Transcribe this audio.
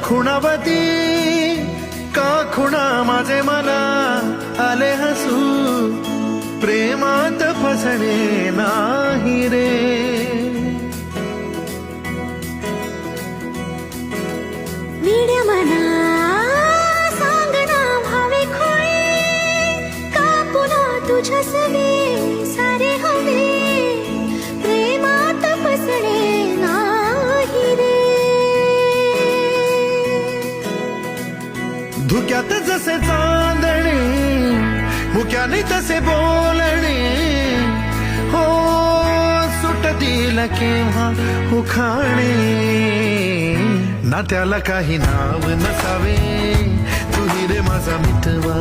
खुणावती का खुणा माझे मला आले हसू प्रेमात फसणे नाही रे मीड्या मना सांगना भावे खोळे का पुन्हा तुझ्या सवे सारे हवे प्रेमात फसणे नाही रे धुक्यात जसे चांदणे मुक्याने तसे बोलणे हो सुटतील केव्हा उखाणे ना त्याला काही नाव नसावे तू रे माझा मितवा